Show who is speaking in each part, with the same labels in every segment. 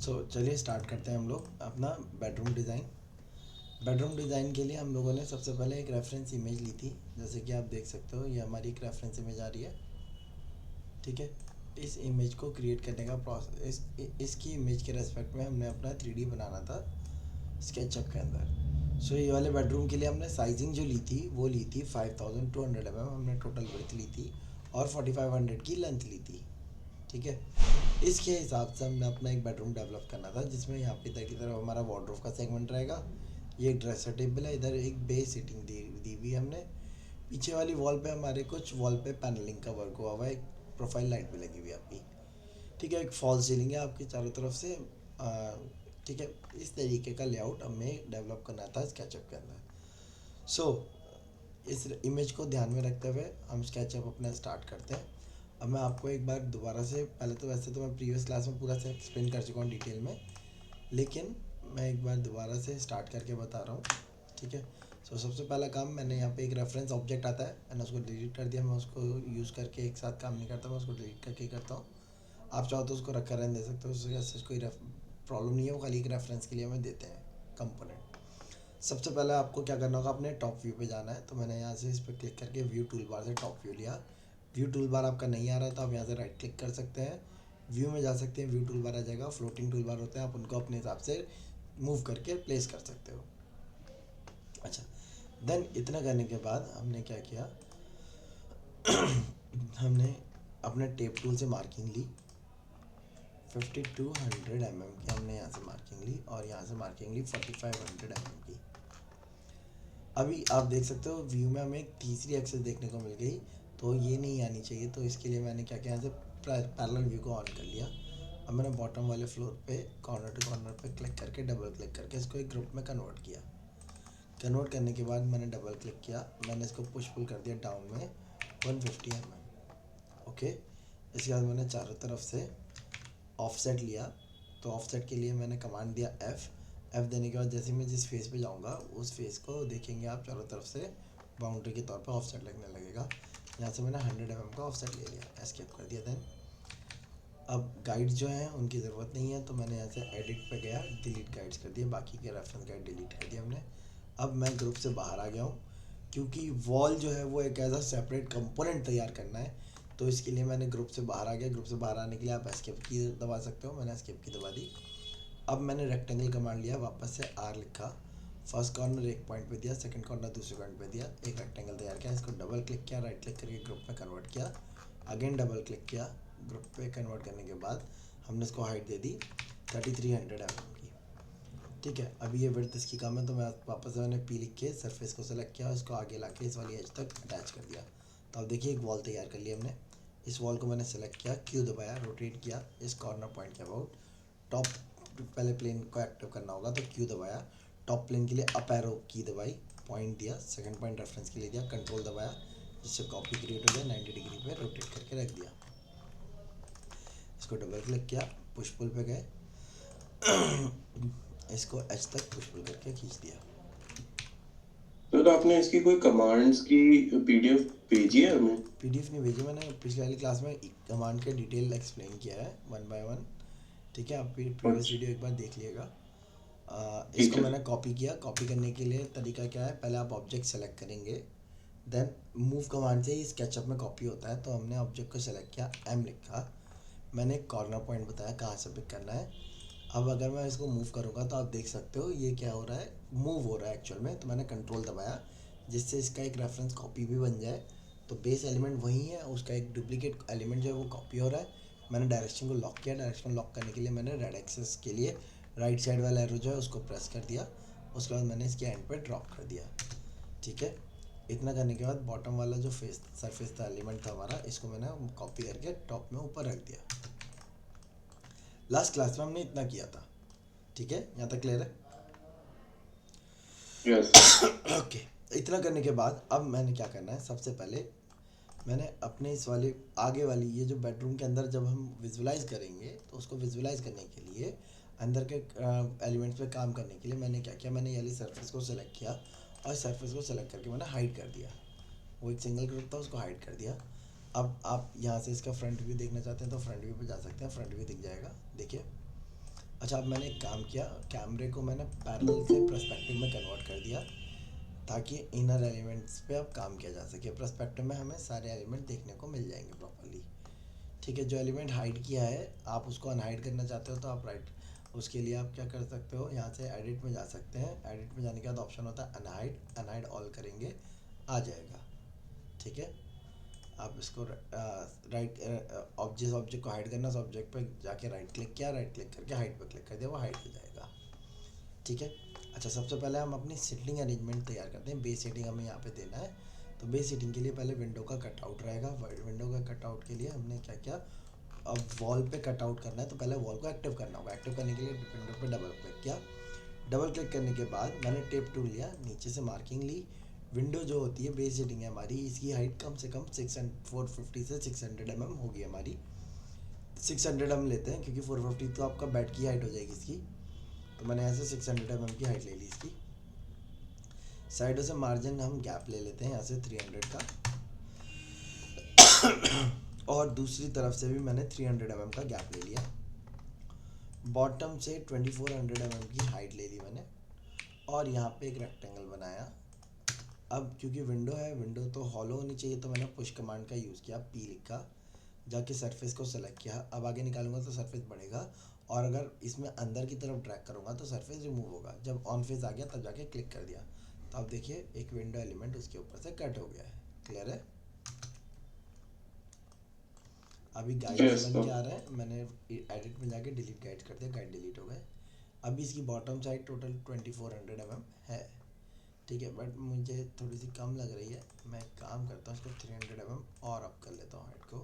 Speaker 1: चलिए स्टार्ट करते हैं हम लोग अपना बेडरूम डिज़ाइन। बेडरूम डिज़ाइन के लिए हम लोगों ने सबसे पहले एक रेफरेंस इमेज ली थी। जैसे कि आप देख सकते हो, ये हमारी एक रेफरेंस इमेज आ रही है। ठीक है, इस इमेज को क्रिएट करने का प्रोसेस, इसकी इमेज के रेस्पेक्ट में हमने अपना 3D बनाना था स्केचअप के अंदर। ये वाले बेडरूम के लिए हमने साइजिंग जो ली थी वो ली थी 5200 हमने टोटल विड्थ ली थी और 4500 की लेंथ ली थी। ठीक है, इसके हिसाब से हमने अपना एक बेडरूम डेवलप करना था, जिसमें यहाँ पे इधर की तरफ हमारा वार्डरोब का सेगमेंट रहेगा। ये एक ड्रेसर टेबल है, इधर एक बे सीटिंग दी हुई हमने। पीछे वाली वॉल पे हमारे कुछ वॉल पे पैनलिंग का वर्क हुआ हुआ है, एक प्रोफाइल लाइट भी लगी हुई है आपकी। ठीक है, एक फॉल सीलिंग है आपकी चारों तरफ से। ठीक है, इस तरीके का लेआउट हमें डेवलप करना था स्केचअप के अंदर। सो इस इमेज को ध्यान में रखते हुए हम स्केचअप अपना स्टार्ट करते हैं। अब मैं आपको एक बार दोबारा से, पहले तो वैसे तो मैं प्रीवियस क्लास में पूरा से एक्सप्लेन कर चुका हूँ डिटेल में, लेकिन मैं एक बार दोबारा से स्टार्ट करके बता रहा हूँ। ठीक है, सबसे पहला काम, मैंने यहाँ पे एक रेफरेंस ऑब्जेक्ट आता है, मैंने उसको डिलीट कर दिया। मैं उसको यूज़ करके एक साथ काम नहीं करता, मैं उसको डिलीट करके ही करता हूँ। आप चाहो तो उसको रखकर रहने दे सकते हो, उससे ऐसे कोई प्रॉब्लम नहीं है। वो खाली एक रेफरेंस के लिए हमें देते हैं कंपोनेंट। सबसे पहले आपको क्या करना होगा, अपने टॉप व्यू पे जाना है। तो मैंने यहाँ से इस पर क्लिक करके व्यू टूल बार से टॉप व्यू लिया। व्यू टूल बार आपका नहीं आ रहा है तो आप यहाँ से राइट क्लिक कर सकते हैं, व्यू में जा सकते हैं, व्यू टूल बार आ जाएगा। फ्लोटिंग टूल बार होते हैं, आप उनको अपने हिसाब से मूव करके प्लेस कर सकते हो। अच्छा, देन इतना करने के बाद हमने क्या किया, हमने अपने टेप टूल से मार्किंग ली 5200 mm की। हमने यहाँ से मार्किंग ली और यहाँ से मार्किंग ली 4500 mm की। अभी आप देख सकते हो व्यू में हमें एक तीसरी एक्सेस देखने को मिल गई, तो ये नहीं आनी चाहिए। तो इसके लिए मैंने क्या किया, यहाँ से पैरेलल व्यू को ऑन कर लिया। अब मैंने बॉटम वाले फ्लोर पे कॉर्नर टू कॉर्नर पे क्लिक करके डबल क्लिक करके इसको एक ग्रुप में कन्वर्ट किया। कन्वर्ट करने के बाद मैंने डबल क्लिक किया, मैंने इसको पुश पुल कर दिया डाउन में 150 mm। ओके, इसके बाद मैंने चारों तरफ से ऑफसेट लिया। तो ऑफसेट के लिए मैंने कमांड दिया एफ़ देने के बाद जैसे मैं जिस फेस पे जाऊंगा उस फेस को देखेंगे आप चारों तरफ से बाउंड्री के तौर पे ऑफसेट लगने लगेगा। यहाँ से मैंने 100 mm का ऑफसेट ले लिया, एस्केप कर दिया। देन अब गाइड्स जो हैं उनकी ज़रूरत नहीं है, तो मैंने यहाँ से एडिट पे गया, डिलीट गाइड्स कर दिया, बाकी के रेफरेंस गाइड डिलीट कर दिया हमने। अब मैं ग्रुप से बाहर आ गया हूँ, क्योंकि वॉल जो है वो एक ऐसा सेपरेट कंपोनेंट तैयार करना है। तो इसके लिए मैंने ग्रुप से बाहर आ गया। ग्रुप से बाहर आने के लिए आप एस्केप की दबा सकते हो, मैंने एस्केप की दबा दी। अब मैंने रेक्टेंगल कमांड लिया, वापस से आर लिखा, फर्स्ट कॉर्नर एक पॉइंट पे दिया, सेकंड कॉर्नर दूसरे पॉइंट पे दिया, एक रेक्टेंगल तैयार किया। इसको डबल क्लिक किया, राइट क्लिक करके ग्रुप में कन्वर्ट किया, अगेन डबल क्लिक किया। ग्रुप पे कन्वर्ट करने के बाद हमने इसको हाइट दे दी 3300 mm की। ठीक है, अभी ये विड्थ इसकी कम है, तो मैं वापस से मैंने पी लिख के सरफेस को सेलेक्ट किया, उसको आगे ला के इस वाली एज तक अटैच कर दिया। तो अब देखिए एक वॉल तैयार कर लिया हमने। इस वॉल को मैंने सेलेक्ट किया, क्यू दबाया, रोटेट किया इस कॉर्नर पॉइंट के अबाउट। टॉप पहले प्लेन को एक्टिव करना होगा तो क्यू दबाया, टॉप प्लेन के लिए अप एरो की दबाई, पॉइंट दिया, सेकंड पॉइंट रेफरेंस के लिए दिया, कंट्रोल दबाया, जिससे कॉपी क्रिएट हो जाए, 90 डिग्री पे रोटेट करके रख दिया। इसको डबल क्लिक किया, पुश पुल पे गए, इसको एच तक पुश पुल करके खींच दिया।
Speaker 2: तो आपने इसकी कोई कमांड्स की पीडीएफ भेजी है हमें?
Speaker 1: पीडीएफ नहीं भेजी, मैंने पिछले वाली क्लास में कमांड के डिटेल एक्सप्लेन किया है 1 by 1। ठीक है, आप प्रीवियस
Speaker 2: अच्छा,
Speaker 1: वीडियो एक बार देख लीजिएगा।
Speaker 2: ठीक
Speaker 1: इसको
Speaker 2: है।
Speaker 1: मैंने कॉपी किया। कॉपी करने के लिए तरीका क्या है, पहले आप ऑब्जेक्ट सेलेक्ट करेंगे, देन मूव कमांड से ही स्केचअप में कॉपी होता है। तो हमने ऑब्जेक्ट को सेलेक्ट किया, एम लिखा, मैंने एक कॉर्नर पॉइंट बताया कहाँ से पिक करना है। अब अगर मैं इसको मूव करूँगा तो आप देख सकते हो ये क्या हो रहा है, मूव हो रहा है एक्चुअल में। तो मैंने कंट्रोल दबाया, जिससे इसका एक रेफरेंस कॉपी भी बन जाए। तो बेस एलिमेंट वही है, उसका एक डुप्लीकेट एलिमेंट जो है वो कॉपी हो रहा है। मैंने डायरेक्शन को लॉक किया, डायरेक्शन लॉक करने के लिए मैंने रेड एक्सेस के लिए राइट साइड वाला एरो जो है उसको प्रेस कर दिया। उसके बाद मैंने इसके एंड पे ड्रॉप कर दिया। ठीक है, इतना करने के बाद बॉटम वाला जो फेस सरफेस था एलिमेंट था हमारा, इसको मैंने कॉपी करके टॉप में ऊपर रख दिया। लास्ट क्लास में हमने इतना किया था। ठीक है, यहाँ तक क्लियर है?
Speaker 2: यस।
Speaker 1: ओके, इतना करने के बाद अब मैंने क्या करना है, सबसे पहले मैंने अपने इस वाले आगे वाली ये जो बेडरूम के अंदर जब हम विजुलाइज करेंगे, तो उसको विजुलाइज करने के लिए अंदर के एलिमेंट्स पे काम करने के लिए मैंने क्या किया, मैंने ये वाली सरफेस को सेलेक्ट किया और सरफेस को सेलेक्ट करके मैंने हाइड कर दिया। वो एक सिंगल ग्रुप था, उसको हाइड कर दिया। अब आप यहाँ से इसका फ्रंट व्यू देखना चाहते हैं तो फ्रंट व्यू पे जा सकते हैं, फ्रंट व्यू दिख जाएगा। देखिए अच्छा, अब मैंने एक काम किया, कैमरे को मैंने पैरेलल से पर्सपेक्टिव में कन्वर्ट कर दिया ताकि इनर एलिमेंट्स पे अब काम किया जा सके। पर्सपेक्टिव में हमें सारे एलिमेंट देखने को मिल जाएंगे प्रॉपर्ली। ठीक है, जो एलिमेंट हाइड किया है आप उसको अनहाइड करना चाहते हो तो आप राइट, उसके लिए आप क्या कर सकते हो, यहाँ से एडिट में जा सकते हैं। एडिट में जाने के बाद ऑप्शन होता है अनहाइड, अनहाइड ऑल करेंगे आ जाएगा। ठीक है, आप इसको राइट जिस ऑब्जेक्ट को हाइड करना उस ऑब्जेक्ट पे जाके राइट क्लिक किया, राइट क्लिक करके हाइड पे क्लिक कर दिया, वो हाइड हो जाएगा। ठीक है। अच्छा, सबसे पहले हम अपनी सीटिंग अरेंजमेंट तैयार करते हैं। बेस सीटिंग हमें यहाँ पे देना है, तो बेस सीटिंग के लिए पहले विंडो का कटआउट रहेगा। विंडो का कटआउट के लिए हमने क्या किया, अब वॉल पे कटआउट करना है तो पहले वॉल को एक्टिव करना होगा। एक्टिव करने के लिए विंडो पे डबल क्लिक किया। डबल क्लिक करने के बाद मैंने टेप टूल लिया, नीचे से मार्किंग ली। विंडो जो होती है बेस सीटिंग है हमारी, इसकी हाइट कम से कम 450 से 600 mm होगी हमारी। 600 हम लेते हैं क्योंकि 450 तो आपका बेड की हाइट हो जाएगी इसकी, तो मैंने ऐसे 600 mm की हाइट ले ली इसकी। साइडों से मार्जिन हम गैप ले लेते हैं यहाँ से 300 का, और दूसरी तरफ से भी मैंने 300 mm का गैप ले लिया। बॉटम से 2400 mm की हाइट ले ली मैंने, और यहाँ पे एक रेक्टेंगल बनाया। अब क्योंकि विंडो है, विंडो तो हॉलो होनी चाहिए, तो मैंने पुश कमांड का यूज़ किया, पी लिखा, जाके सरफेस को सेलेक्ट किया। अब आगे निकालूंगा तो सरफेस बढ़ेगा, और अगर इसमें अंदर की तरफ ड्रैग करूँगा तो सरफेस रिमूव होगा। जब ऑन फेस आ गया तब जाके क्लिक कर दिया, तो आप देखिए एक विंडो एलिमेंट उसके ऊपर से कट हो गया है। क्लियर है? अभी गाइड्स
Speaker 2: यस
Speaker 1: बन
Speaker 2: सर।
Speaker 1: के आ रहा है, मैंने एडिट में जाके डिलीट गाइड कर दिया, गाइड डिलीट हो गए। अभी इसकी बॉटम साइड टोटल 2400 mm है। ठीक है, बट मुझे थोड़ी सी कम लग रही है, मैं एक काम करता हूँ इसको 300 mm और अप कर लेता हूँ हाइट को।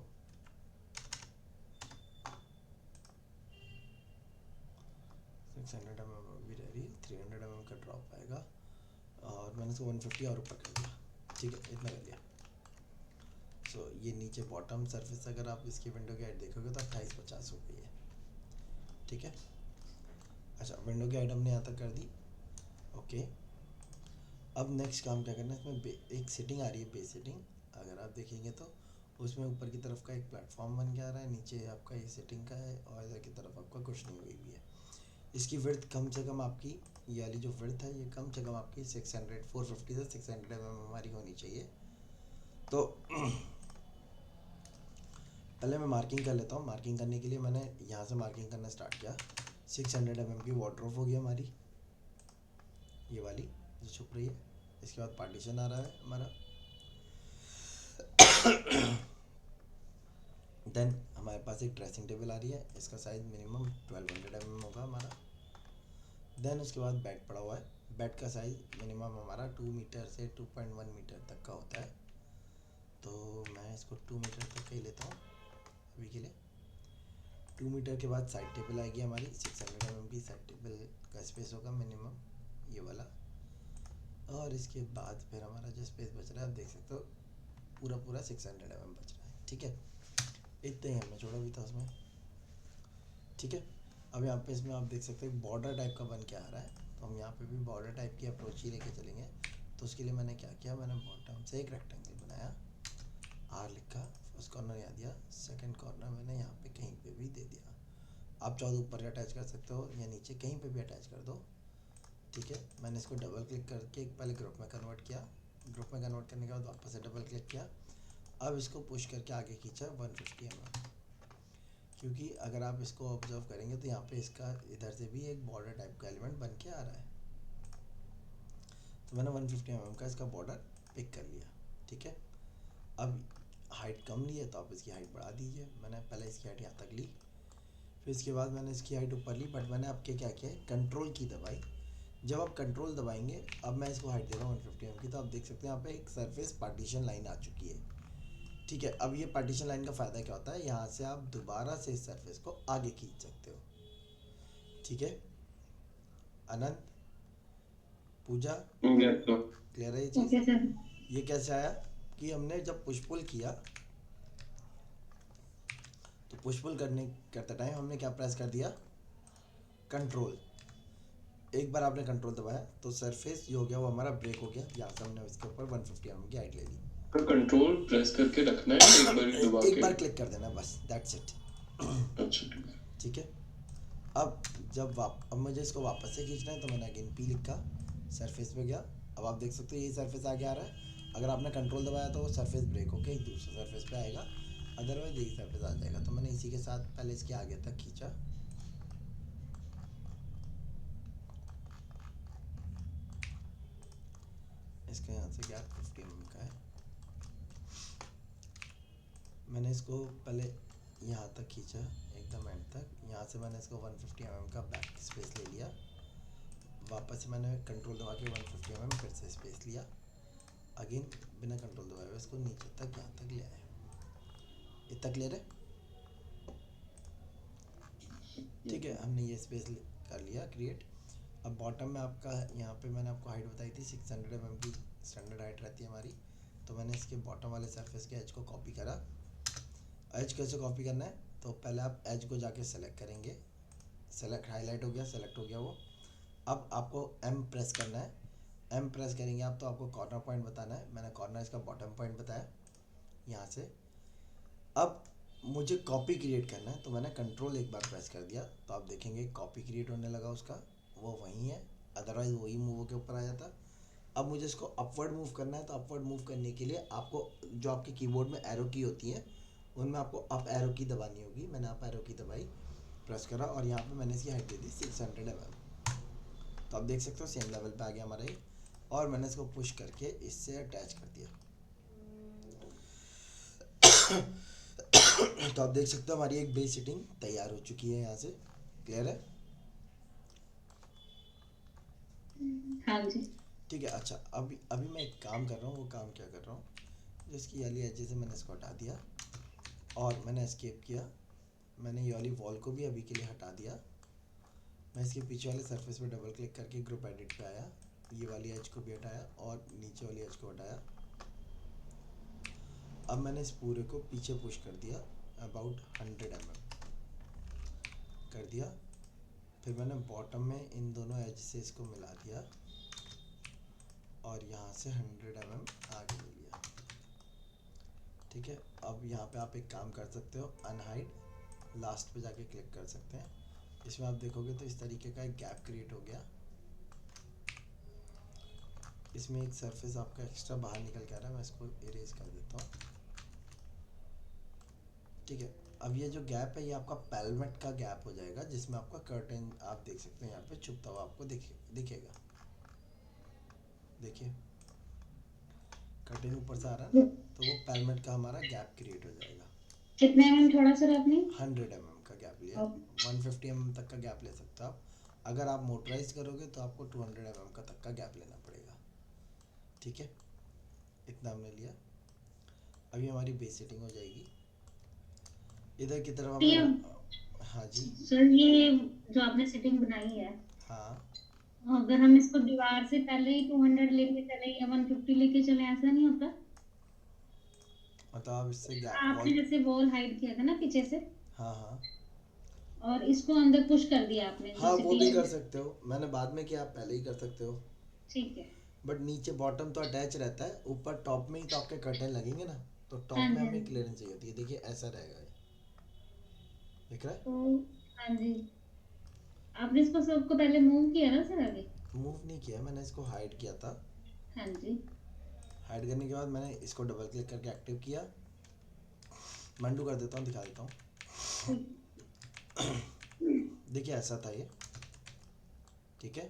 Speaker 1: 600 mm भी रह रही, 300 mm का ड्रॉप आएगा, और मैंने इसको 150 और ऊपर कर दिया। ठीक है, इतना कर दिया। सो ये नीचे बॉटम सरफेस अगर आप इसकी विंडो की हाइट देखोगे तो 2850 हो गई है। ठीक है। अच्छा, विंडो की हाइट हमने यहाँ तक कर दी। ओके, अब नेक्स्ट काम क्या करना है, इसमें एक सेटिंग आ रही है बेस सेटिंग, अगर आप देखेंगे तो उसमें ऊपर की तरफ का एक प्लेटफॉर्म बन के आ रहा है, नीचे आपका ये सेटिंग का है, और इधर की तरफ आपका कुछ नहीं हुई भी है। इसकी विड्थ कम से कम आपकी, ये वाली जो विड्थ है ये कम से कम आपकी 450 से 600 mm हमारी होनी चाहिए। तो पहले मैं मार्किंग कर लेता हूँ। मार्किंग करने के लिए मैंने यहाँ से मार्किंग करना स्टार्ट किया। 600 mm की वार्डरोब होगी हमारी, ये वाली जो छुप रही है। इसके बाद पार्टीशन आ रहा है हमारा। देन हमारे पास एक ड्रेसिंग टेबल आ रही है, इसका साइज़ मिनिमम 1200 mm होगा हमारा। देन उसके बाद बेड पड़ा हुआ है, बेड का साइज़ मिनिमम हमारा 2 मीटर से 2.1 मीटर तक का होता है, तो मैं इसको 2 मीटर तक का ही लेता हूँ अभी के लिए। 2 मीटर के बाद साइड टेबल आएगी हमारी, 600 mm की साइड टेबल का स्पेस होगा मिनिमम, ये वाला। और इसके बाद फिर हमारा जो स्पेस बच रहा है आप देख सकते हो, पूरा पूरा 600 mm बच रहा है। ठीक है, इतना ही हमने छोड़ा भी था उसमें। ठीक है, अब यहाँ पे इसमें आप देख सकते हो बॉर्डर टाइप का बन के आ रहा है, तो हम यहाँ पे भी बॉर्डर टाइप की अप्रोच ही लेके चलेंगे। तो उसके लिए मैंने क्या किया, मैंने बॉटम से एक रेक्टेंगल बनाया, आर लिखा, फर्स्ट कॉर्नर यहाँ दिया, सेकंड कॉर्नर मैंने यहाँ पे कहीं पे भी दे दिया। आप चाहो तो ऊपर अटैच कर सकते हो या नीचे कहीं पे भी अटैच कर दो। ठीक है, मैंने इसको डबल क्लिक करके पहले ग्रुप में कन्वर्ट किया, ग्रुप में कन्वर्ट करने के बाद वापस से डबल क्लिक किया। अब इसको पुश करके आगे खींचा 150 mm, क्योंकि अगर आप इसको ऑब्जर्व करेंगे तो यहाँ पे इसका इधर से भी एक बॉर्डर टाइप का एलिमेंट बन के आ रहा है। तो मैंने 150 mm का इसका बॉर्डर पिक कर लिया। ठीक है, अब हाइट कम ली है तो आप इसकी हाइट बढ़ा दीजिए। मैंने पहले इसकी हाइट यहाँ तक ली, फिर इसके बाद मैंने इसकी हाइट ऊपर ली, बट मैंने आपके क्या किया, कंट्रोल की दबाई। जब आप कंट्रोल दबाएंगे, अब मैं इसको हाइट दे रहा हूँ 150 mm की, तो आप देख सकते हैं यहाँ पे एक सरफेस पार्टीशन लाइन आ चुकी है। ठीक है, अब ये पार्टीशन लाइन का फ़ायदा क्या होता है, यहाँ से आप दोबारा से इस सरफेस को आगे खींच सकते हो। ठीक है, अनंत, पूजा,
Speaker 2: यस सर।
Speaker 1: क्लियर है ये चीज़?
Speaker 3: Okay sir.
Speaker 1: ये कैसे आया कि हमने जब पुश पुल किया, तो पुश पुल करते टाइम हमने क्या प्रेस कर दिया, कंट्रोल। एक बार आपने कंट्रोल दबाया तो सरफेस जो हो गया वो हमारा ब्रेक हो गया, यहाँ से हमने इसके ऊपर 150 mm की हाइट ले ली।
Speaker 2: तो कंट्रोल प्रेस करके रखना है, एक बार ही दबा
Speaker 1: एक
Speaker 2: के?
Speaker 1: बार क्लिक कर देना बस, दैट्स इट।
Speaker 2: अच्छा ठीक है।
Speaker 1: ठीक है, अब अब मुझे इसको वापस से खींचना है, तो मैंने अगेन पी लिखा, सरफेस पे गया। अब आप देख सकते हो यही सरफेस आगे आ रहा है। अगर आपने कंट्रोल दबाया तो वो सरफेस ब्रेक होके एक दूसरे सरफेस पे आएगा, अदरवाइज यही सरफेस आ जाएगा। तो मैंने इसी के साथ पहले इसके आगे तक खींचा, इसका यहाँ से गैप 50 mm का है। मैंने इसको पहले यहाँ तक खींचा एकदम एंड तक, यहाँ से मैंने इसको 150 mm का बैक स्पेस ले लिया। वापस से मैंने कंट्रोल दबा के 150 mm फिर से स्पेस लिया, अगेन बिना कंट्रोल दबाए हुए इसको नीचे तक यहाँ तक ले आए। इतना क्लियर है? ठीक है, हमने ये स्पेस कर लिया क्रिएट। अब बॉटम में आपका यहाँ पे मैंने आपको हाइट बताई थी 600 mm की स्टैंडर्ड हाइट रहती है हमारी। तो मैंने इसके बॉटम वाले सरफेस के एज को कॉपी करा। एज कैसे कॉपी करना है, तो पहले आप एज को जाके सेलेक्ट करेंगे, सेलेक्ट हाईलाइट हो गया, सेलेक्ट हो गया वो। अब आपको एम प्रेस करना है, एम प्रेस करेंगे आप तो आपको कॉर्नर पॉइंट बताना है। मैंने कॉर्नर इसका बॉटम पॉइंट बताया यहाँ से। अब मुझे कॉपी क्रिएट करना है, तो मैंने कंट्रोल एक बार प्रेस कर दिया, तो आप देखेंगे कॉपी क्रिएट होने लगा उसका, वो वहीं है, अदरवाइज वही मूव के ऊपर आ जाता। अब मुझे इसको अपवर्ड मूव करना है, तो अपवर्ड मूव करने के लिए आपको जो आपके कीबोर्ड में एरो की होती है उनमें आपको अप एरो की दबानी होगी। मैंने अप एरो की दबाई, प्रेस करा, और यहाँ पे मैंने इसकी हाइट दे दी 600 mm। तो आप देख सकते हो सेम लेवल पे आ गया हमारा ये। और मैंने इसको पुश करके इससे अटैच कर दिया। तो आप देख सकते हो हमारी एक बेस सेटिंग तैयार हो चुकी है यहाँ से। क्लियर है?
Speaker 3: हाँ जी।
Speaker 1: ठीक है। अच्छा, अभी मैं एक काम कर रहा हूँ। वो काम क्या कर रहा हूँ, जिसकी वाली एजेस से मैंने इसको हटा दिया और मैंने एस्केप किया। मैंने ये वाली वॉल को भी अभी के लिए हटा दिया। मैं इसके पीछे वाले सरफेस पे डबल क्लिक करके ग्रुप एडिट पे आया, ये वाली एज को भी हटाया और नीचे वाली एज को हटाया। अब मैंने इस पूरे को पीछे पुश कर दिया, अबाउट 100 mm कर दिया। फिर मैंने बॉटम में इन दोनों एज से इसको मिला दिया और यहाँ से 100 mm आगे ले लिया। ठीक है, अब यहाँ पे आप एक काम कर सकते हो, अनहाइड, लास्ट पे जाके क्लिक कर सकते हैं। इसमें आप देखोगे तो इस तरीके का एक गैप क्रिएट हो गया। इसमें एक सरफेस आपका एक्स्ट्रा बाहर निकल के आ रहा है, मैं इसको इरेज कर देता हूँ। ठीक है, अब ये जो गैप है ये आपका पेलमेट का गैप हो जाएगा, जिसमें आपका कर्टेन आप देख सकते हैं यहाँ पे छुपता हुआ आपको दिखेगा। देखिए कर्टेन ऊपर से आ रहा है ना, तो वो पेलमेट का हमारा गैप क्रिएट हो जाएगा।
Speaker 3: कितने mm छोड़ा सर आपने?
Speaker 1: 100 mm का गैप लिया। 150 mm तक का गैप ले सकते हो आप। अगर आप मोटराइज करोगे तो आपको 200 mm का तक का गैप लेना पड़ेगा। ठीक है, इतना हमने लिया। अभी हमारी बेस सेटिंग हो जाएगी। इधर की तरफ
Speaker 3: ये
Speaker 1: हमें, हाँ जी
Speaker 3: सर, ये जो आपने सेटिंग बनाई है,
Speaker 1: हाँ,
Speaker 3: अगर हम इसको दीवार से पहले ही 200 लेके चले या 150 लेके चले, ऐसा नहीं होता?
Speaker 1: मतलब आप इससे गैप
Speaker 3: आपने
Speaker 1: वॉल,
Speaker 3: जैसे वॉल हाइड किया था ना पीछे से,
Speaker 1: हाँ हाँ
Speaker 3: और इसको अंदर पुश कर दिया आपने
Speaker 1: हाँ,
Speaker 3: जो
Speaker 1: वो भी कर
Speaker 3: सेटिंग।
Speaker 1: सकते हो। मैंने बाद में किया, आप पहले ही कर सकते हो।
Speaker 3: ठीक है।
Speaker 1: बट नीचे बॉटम तो अटैच रहता है, ऊपर टॉप में ही तो आपके कर्टेन लगेंगे ना, तो
Speaker 3: हाँ
Speaker 1: टॉप में
Speaker 3: जी, हाँ
Speaker 1: हमें
Speaker 3: जी।
Speaker 1: क्लियरेंस चाहिए होती है। देखिए ऐसा रहेगा ये, दिख रहा है?
Speaker 3: तो हाँ जी, आपने इसको सबको पहले मूव किया ना सर आगे?
Speaker 1: मूव नहीं किया, मैंने इसको हाइड किया था।
Speaker 3: हाँ जी।
Speaker 1: हाइड करने के बाद मैंने इसको डबल क्लिक करके एक्टिव किया। मैं अनडू कर देता हूँ, दिखा देता हूँ। देखिए ऐसा था ये। ठीक है,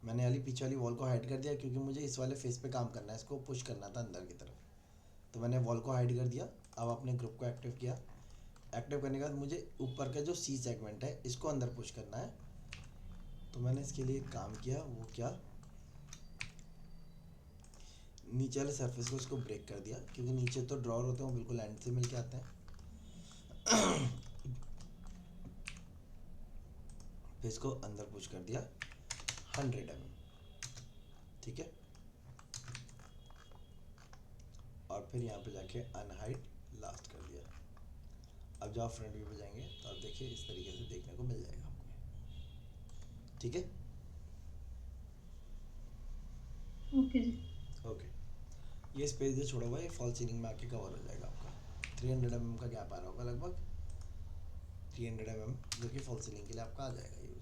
Speaker 1: मैंने वाली पीछे वाली वॉल को हाइड कर दिया क्योंकि मुझे इस वाले फेस पे काम करना है, इसको पुश करना था अंदर की तरफ। तो मैंने वॉल को हाइड कर दिया। अब अपने ग्रुप को एक्टिव किया। एक्टिव करने के बाद मुझे ऊपर का जो सी सेगमेंट है इसको अंदर पुश करना है। तो मैंने इसके लिए एक काम किया, वो क्या, नीचे वाले सरफेस को इसको ब्रेक कर दिया, क्योंकि नीचे तो ड्रॉर होते हैं वो बिल्कुल एंड से मिलके आते हैं। फिर इसको अंदर पुश कर दिया 100 mm। ठीक है, और फिर यहाँ पे जाके अनहाइड लास्ट कर दिया। अब जब आप फ्रंट व्यू पे जाएंगे तो आप देखिए इस तरीके से देखने को मिल जाएगा आपको। ठीक है,
Speaker 3: ओके जी।
Speaker 1: ओके। ये स्पेस जो छोड़ा हुआ है ये फॉल सीलिंग में आके कवर हो जाएगा आपका। 300 mm का गैप आ रहा होगा लगभग, 300 mm, जो कि फॉल सीलिंग के लिए आपका आ जाएगा यूज़।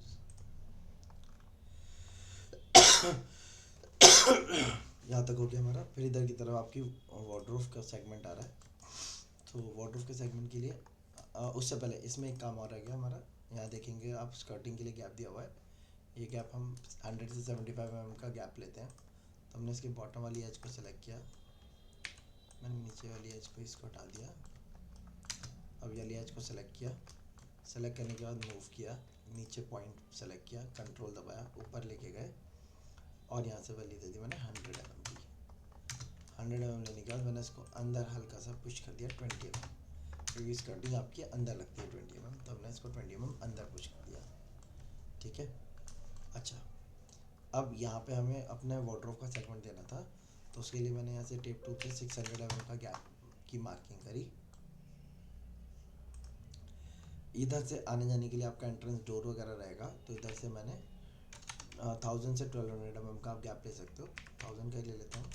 Speaker 1: यहाँ तक हो गया हमारा। फिर इधर की तरफ आपकी वार्डरोब का सेगमेंट आ रहा है। तो वार्डरोब के सेगमेंट के लिए उससे पहले इसमें एक काम और रह गया हमारा। यहाँ देखेंगे आप स्कर्टिंग के लिए गैप दिया हुआ है। ये गैप हम 100 से 75 mm का गैप लेते हैं। तो हमने इसकी बॉटम वाली एज को सेलेक्ट किया, मैंने नीचे वाली एज को इसको हटा दिया। अब ये वाली एज को सेलेक्ट किया, सेलेक्ट करने के बाद मूव किया, नीचे पॉइंट सेलेक्ट किया, कंट्रोल दबाया, ऊपर लेके गए और यहाँ से वैल्यू दे दी मैंने 100 mm की। 100 mm लेने के बाद मैंने इसको अंदर हल्का सा पुश कर दिया 20 mm, क्योंकि स्कर्टिंग आपकी अंदर लगती है 20 mm, तो हमने इसको 20 mm अंदर पुश कर दिया। ठीक है। अच्छा, अब यहाँ पे हमें अपने वार्डरोब का सेगमेंट देना था, तो उसके लिए मैंने यहाँ से टेप टूल से 600 mm का गैप की मार्किंग करी। इधर से आने जाने के लिए आपका एंट्रेंस डोर वगैरह रहेगा, तो इधर से मैंने 1000 से 1200 mm का आप गैप ले सकते हो। 1000 का ही ले लेता हूँ।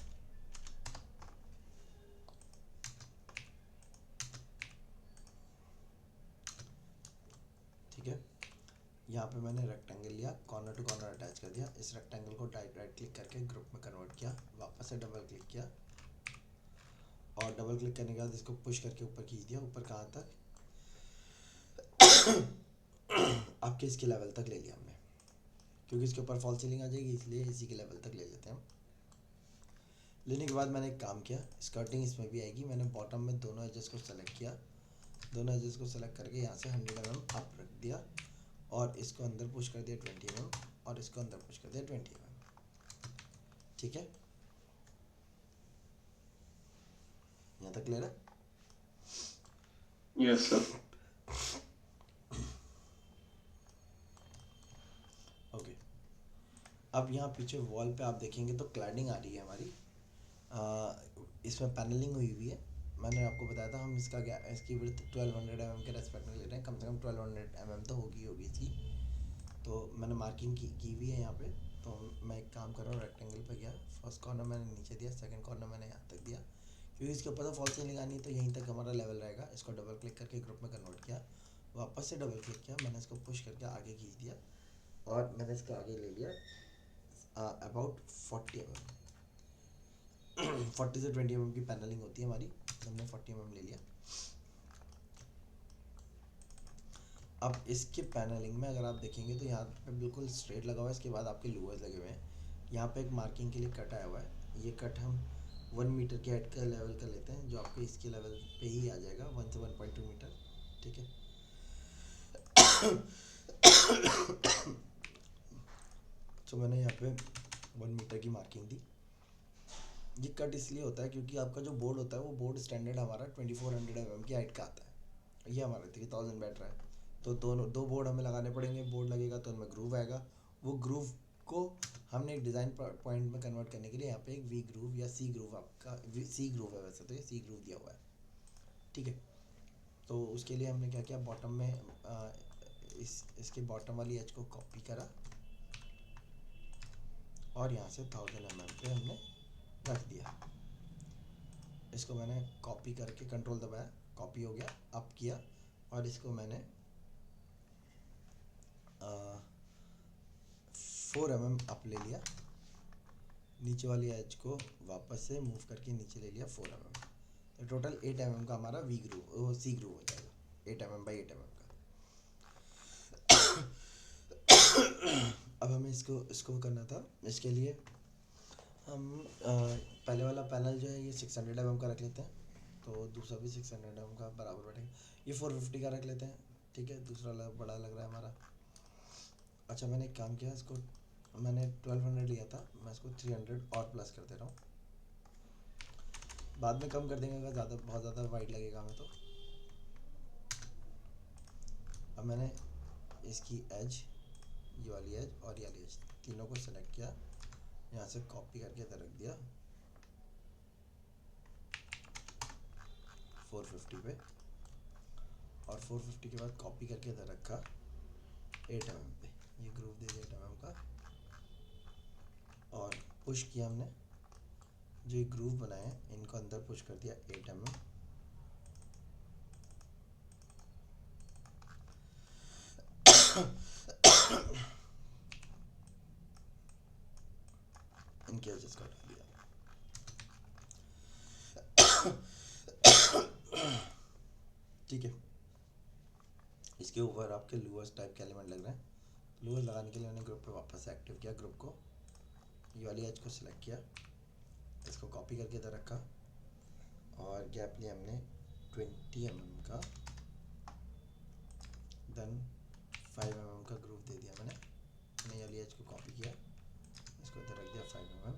Speaker 1: ठीक है। यहाँ पे मैंने रेक्टेंगल लिया, कॉर्नर टू कॉर्नर अटैच कर दिया। इस रेक्टेंगल को राइट क्लिक करके ग्रुप में कन्वर्ट किया, वापस से डबल क्लिक किया और डबल क्लिक करने के बाद इसको पुश करके ऊपर खींच दिया। ऊपर कहाँ तक? आपके इसके लेवल तक ले लिया हमने, क्योंकि इसके ऊपर फॉल सीलिंग आ जाएगी, इसलिए इसी के लेवल तक ले लेते हैं हम। लेने के बाद मैंने एक काम किया, स्कर्टिंग इसमें भी आएगी। मैंने बॉटम में दोनों एजेस को सेलेक्ट किया, दोनों एजेस को सेलेक्ट करके यहाँ से 100 mm अप रख दिया और इसको अंदर पुश कर दिया 20 mm और इसको अंदर पुश कर दिया 20 mm। ठीक है, यहाँ तक क्लियर है?
Speaker 2: Yes sir.
Speaker 1: ओके। अब यहाँ पीछे वॉल पे आप देखेंगे तो क्लैडिंग आ रही है हमारी। इसमें पैनलिंग हुई हुई है। मैंने आपको बताया था हम इसकी विड्थ 1200 mm के रेस्पेक्ट में ले रहे हैं, कम से कम 1200 mm तो होगी इसकी। तो मैंने मार्किंग की हुई है यहाँ पे। तो मैं एक काम कर रहा हूँ, रेक्टेंगल पे गया, फर्स्ट कॉर्नर मैंने नीचे दिया, सेकंड कॉर्नर मैंने यहाँ तक दिया, क्योंकि इसके ऊपर तो फॉल सीलिंग आनी है, तो यहीं तक हमारा लेवल रहेगा। इसको डबल क्लिक करके ग्रुप में कन्वर्ट किया, वापस से डबल क्लिक किया, मैंने इसको पुश करके आगे खींच दिया और मैंने इसको आगे ले लिया अबाउट 40 mm। 40 से 20 mm की पैनलिंग होती है हमारी, हमने 40 mm ले लिया। अब इसके पैनलिंग में अगर आप देखेंगे तो यहाँ पे बिल्कुल स्ट्रेट लगा हुआ है, इसके बाद आपके लूवर्स लगे हुए हैं। यहाँ पे एक मार्किंग के लिए कट आया हुआ है, ये कट हम 1 मीटर के हेड का लेवल का लेते हैं, जो आपके इसके लेवल पे ही आ जाएगा, 1 से 1.2 मीटर। ठीक है। तो मैंने यहाँ पे 1 मीटर की मार्किंग दी। ये कट इसलिए होता है क्योंकि आपका जो बोर्ड होता है वो बोर्ड स्टैंडर्ड हमारा 2400 mm की हाइट का आता है, ये हमारा 3000 बैठ रहा है, तो दो बोर्ड हमें लगाने पड़ेंगे। बोर्ड लगेगा तो उनमें ग्रूव आएगा, वो ग्रूव को हमने एक डिज़ाइन पॉइंट में कन्वर्ट करने के लिए यहाँ पे एक वी ग्रूव या सी ग्रूव, आपका सी ग्रूव है वैसे तो, ये सी ग्रूव दिया हुआ है। ठीक है। तो उसके लिए हमने क्या किया, बॉटम में इसके बॉटम वाली एज को कॉपी करा और यहाँ से 1000 mm पे हमने रख दिया। इसको मैंने कॉपी करके कंट्रोल दबाया, कॉपी हो गया, अप किया और इसको मैंने 4 mm अप ले लिया, नीचे वाली एज को वापस से मूव करके नीचे ले लिया 4 mm, तो टोटल 8 mm का हमारा वी ग्रूव सी ग्रूव हो जाएगा, 8 mm बाई 8 mm का। अब हमें इसको करना था, इसके लिए हम पहले वाला पैनल जो है ये 600 mm का रख लेते हैं, तो दूसरा भी 600 mm का बराबर बैठेगा। ये 450 का रख लेते हैं। ठीक है, दूसरा बड़ा लग रहा है हमारा। अच्छा, मैंने एक काम किया, इसको मैंने 1200 लिया था, मैं इसको 300 और प्लस कर दे रहा हूँ, बाद में कम कर देंगे अगर बहुत ज़्यादा वाइड लगेगा हमें तो। अब मैंने इसकी एज, ये वाली एज और ये वाली एज, तीनों को सेलेक्ट किया, यहाँ से कॉपी करके इधर रख दिया 450 पे, और 450 के बाद कॉपी करके इधर रखा 8 mm पे, ये ग्रूव दे दिया 8 mm का और पुश किया हमने, जो ये ग्रूव बनाए हैं इनको अंदर पुश कर दिया 8 mm। इनके एजेस को हटा दिया। ठीक है, इसके ऊपर आपके लूअर्स टाइप के एलिमेंट लग रहे हैं। लूअर्स लगाने के लिए मैंने ग्रुप पे वापस से एक्टिव किया ग्रुप को, ये वाली एज को सिलेक्ट किया, इसको कॉपी करके इधर रखा और गैप लिया हमने 20 mm का, देन 5 mm का ग्रुप दे दिया मैंने ये वाली एज को कॉपी किया, इसको इधर रख दिया 5 mm।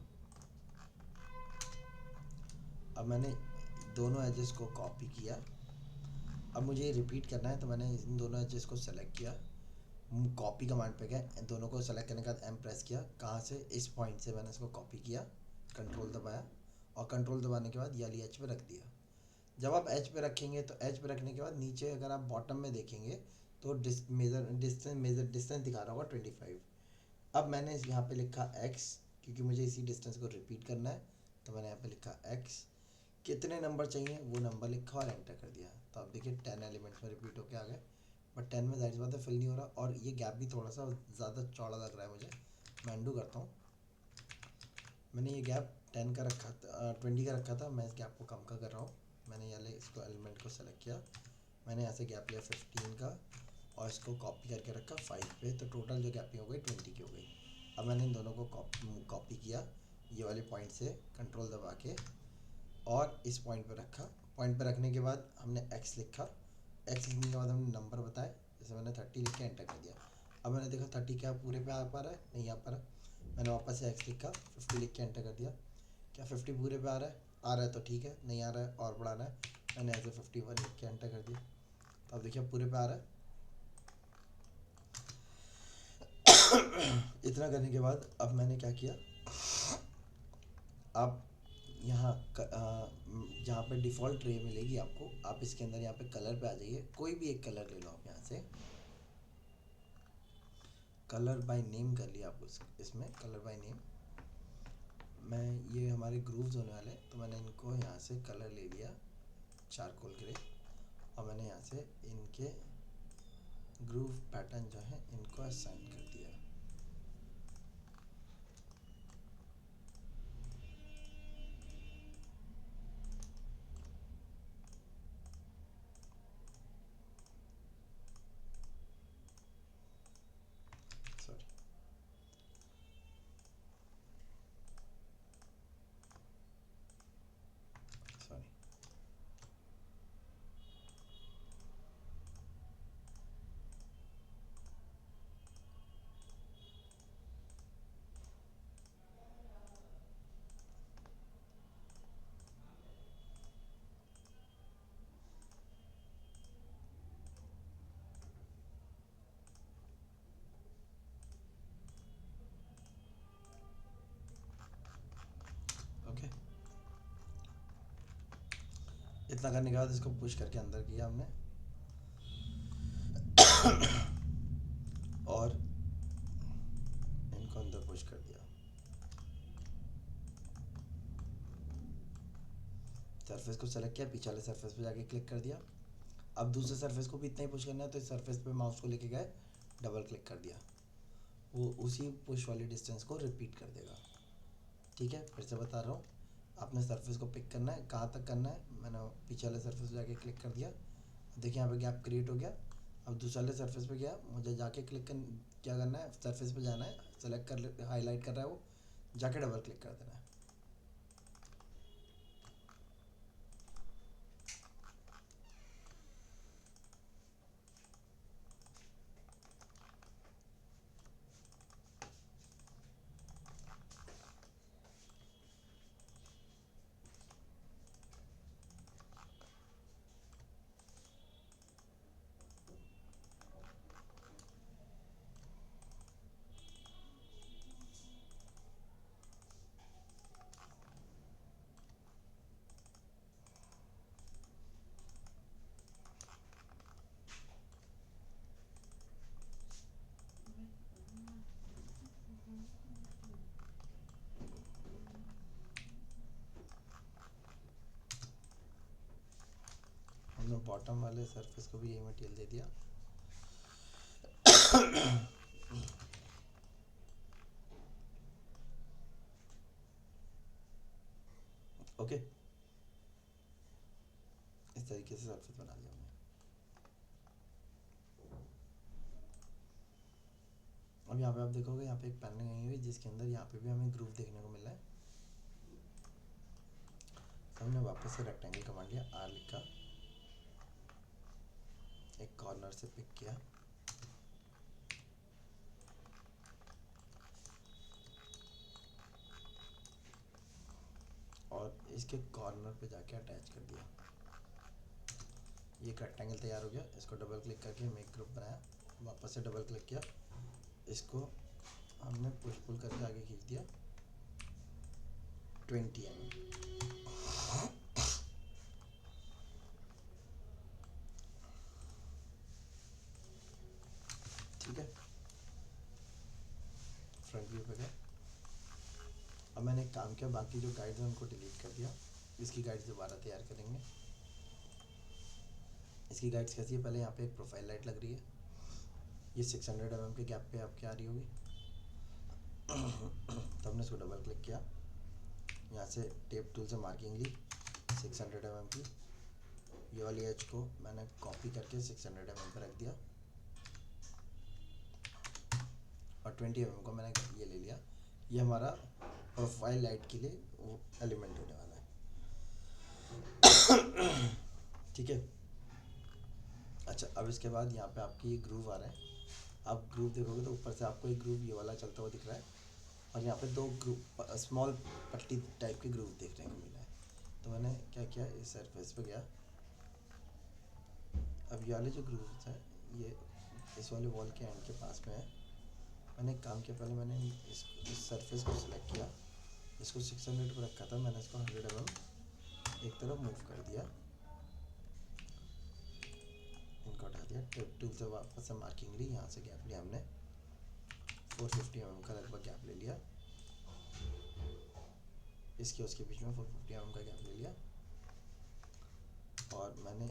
Speaker 1: अब मैंने दोनों एजेस को कॉपी किया, अब मुझे ये रिपीट करना है तो मैंने इन दोनों एजेस को सेलेक्ट किया, कॉपी कमांड पे गए, दोनों को सेलेक्ट करने के बाद एम प्रेस किया, कहाँ से, इस पॉइंट से मैंने इसको कॉपी किया, कंट्रोल दबाया और कंट्रोल दबाने के बाद ये वाली एज पे रख दिया। जब आप एज पे रखेंगे तो एज पे रखने के बाद नीचे अगर आप बॉटम में देखेंगे तो डिस्टेंस दिखा रहा होगा 25। अब मैंने यहाँ पे लिखा x, क्योंकि मुझे इसी डिस्टेंस को रिपीट करना है तो मैंने यहाँ पे लिखा x, कितने नंबर चाहिए वो नंबर लिखा और एंटर कर दिया। तो आप देखिए 10 एलिमेंट्स में रिपीट होके आ गए, बट 10 में जाहिर सी बात है फिल नहीं हो रहा और ये गैप भी थोड़ा सा ज़्यादा चौड़ा लग रहा है मुझे। मैं अंडू करता हूँ, मैंने ये गैप 10 का रखा था, 20 का रखा था, मैं इस गैप को कम का कर रहा हूँ। मैंने ये इसको एलिमेंट को सेलेक्ट किया, मैंने यहाँ से गैप लिया 15 का और इसको कॉपी करके रखा 5 पे, तो टोटल जो गैपिंग हो गई 20 की हो गई। अब मैंने इन दोनों को कॉपी किया ये वाले पॉइंट से कंट्रोल दबा के और इस पॉइंट पे रखा, पॉइंट पे रखने के बाद हमने x लिखा, x लिखने के बाद हमने नंबर बताए, जैसे मैंने 30 लिख के एंटर कर दिया। अब मैंने देखा 30 क्या पूरे पे आ पा रहा है, नहीं आ पा रहा, मैंने वापस से x लिखा, 50 लिख के एंटर कर दिया, क्या 50 पूरे पे आ रहा है तो ठीक है, नहीं आ रहा है और बढ़ाना है, मैंने ऐसे 51 लिख के एंटर कर दिया। तो अब देखिए पूरे पे आ रहा है। इतना करने के बाद अब मैंने क्या किया, अब यहाँ जहाँ पे डिफ़ॉल्ट ट्रे मिलेगी आपको, आप इसके अंदर यहाँ पे कलर पे आ जाइए, कोई भी एक कलर ले लो आप, यहाँ से कलर बाय नेम कर लिया आप इसमें कलर बाय नेम। मैं ये हमारे ग्रूव्स होने वाले तो मैंने इनको यहाँ से कलर ले लिया चारकोल ग्रे और मैंने यहाँ से इनके ग्रूव पैटर्न जो है इनको असाइन कर दिया। Sorry, okay. इतना करने के बाद इसको पुश करके अंदर किया हमने और इनको अंदर पुश कर दिया। सरफेस को सेलेक्ट किया, पीछे वाले सरफेस पे जाके क्लिक कर दिया। अब दूसरे सरफेस को भी इतना ही पुश करना है तो इस सरफेस पे माउस को लेके गए, डबल क्लिक कर दिया, वो उसी पुश वाली डिस्टेंस को रिपीट कर देगा। ठीक है, फिर से बता रहा हूँ, आपने सरफेस को पिक करना है, कहाँ तक करना है, मैंने पीछे वाले सरफेस पे जाके क्लिक कर दिया, देखिए यहाँ पे गैप क्रिएट हो गया। अब दूसरे वाले सरफेस पे गया, मुझे जाके क्या करना है, सरफेस पे जाना है, सेलेक्ट कर, हाईलाइट कर रहा है वो, जाके डबल क्लिक कर देना है। हमने बॉटम वाले सरफेस को भी यही मटेरियल दे दिया। ओके, इस तरीके से सरफेस बना लिया हमने। अब यहाँ पे आप देखोगे यहाँ पे एक पैनल आई हुई जिसके अंदर यहाँ पे भी हमें ग्रूव देखने को मिल रहा है। हमने वापस से रेक्टेंगल कमांड लिया, आर लिखा, एक कॉर्नर से पिक किया, और इसके कॉर्नर पे जाके अटैच कर दिया। ये रेक्टेंगल तैयार हो गया। इसको डबल क्लिक करके मेक ग्रुप बनाया, वापस से डबल क्लिक किया, इसको हमने पुश पुल करके आगे खींच दिया 20 mm। ठीक है, फ्रंट व्यू पे गए। अब मैंने एक काम किया, बाकी जो गाइड्स हैं उनको डिलीट कर दिया। इसकी गाइड्स दोबारा तैयार करेंगे। इसकी गाइड्स कैसी है, पहले यहाँ पे एक प्रोफाइल लाइट लग रही है, ये 600 mm के गैप पे आपके आ रही होगी। तो हमने इसको डबल क्लिक किया, यहाँ से टेप टूल से मार्किंग ली 600 mm की, ये वाली एज को मैंने कॉपी करके 600 mm पर रख दिया, और 20 mm को मैंने ये ले लिया। ये हमारा प्रोफाइल लाइट के लिए वो एलिमेंट होने वाला है। ठीक है, अच्छा, अब इसके बाद यहाँ पे आपकी ये ग्रूव आ रहा है। आप ग्रूव देखोगे तो ऊपर से आपको एक ग्रूव ये वाला चलता हुआ दिख रहा है, और यहाँ पे दो ग्रूव स्मॉल पट्टी टाइप के ग्रूव देखने को मिल रहा है। तो मैंने क्या किया, इस सरफेस पे गया। अब ये वाले जो ग्रूव्स हैं ये इस वाले वॉल के एंड के पास में है। मैंने एक काम किया, पहले मैंने इस सरफेस को सिलेक्ट किया, इसको 600 पर रखा था, मैंने इसको 100 mm एक तरफ मूव कर दिया, इनको हटा दिया। टेप टूल से वापस से मार्किंग ली, यहाँ से गैप लिया हमने 450 mm का लगभग गैप ले लिया, इसके उसके बीच में 450 mm का गैप ले लिया, और मैंने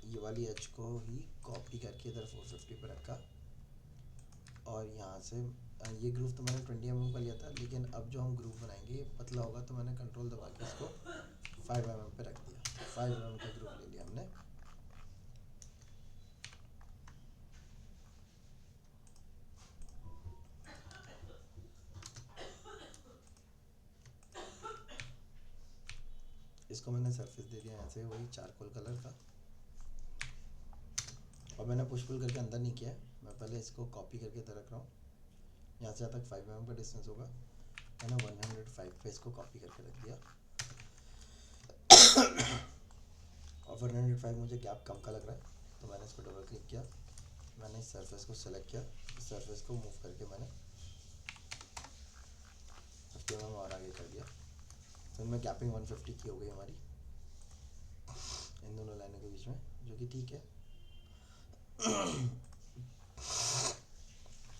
Speaker 1: ये वाली एज को ही कॉपी करके इधर 450 पर रखा, और यहाँ से ये ग्रूव तो मैंने 20 mm का लिया था, लेकिन अब जो हम ग्रूव बनाएंगे ये पतला होगा, तो मैंने कंट्रोल दबा के इसको 5 mm पे रख दिया। 5 mm का ग्रूव ले लिया हमने। इसको मैंने सरफेस दे दिया यहाँ से वही चारकोल कलर का, और मैंने पुश पुल करके अंदर नहीं किया है, मैं पहले इसको कॉपी करके इधर रख रहा हूँ। यहाँ से यहाँ तक 5 mm का डिस्टेंस होगा, मैंने 105 पे इसको कॉपी करके रख दिया, और 105 मुझे गैप कम का लग रहा है, तो मैंने इसको डबल क्लिक किया, मैंने इस सरफेस को सेलेक्ट किया, इस सरफेस को मूव करके मैंने 50 mm और आगे कर दिया। तो इनमें गैपिंग 150 की हो गई हमारी इन दोनों लाइनों के बीच में, जो कि ठीक है।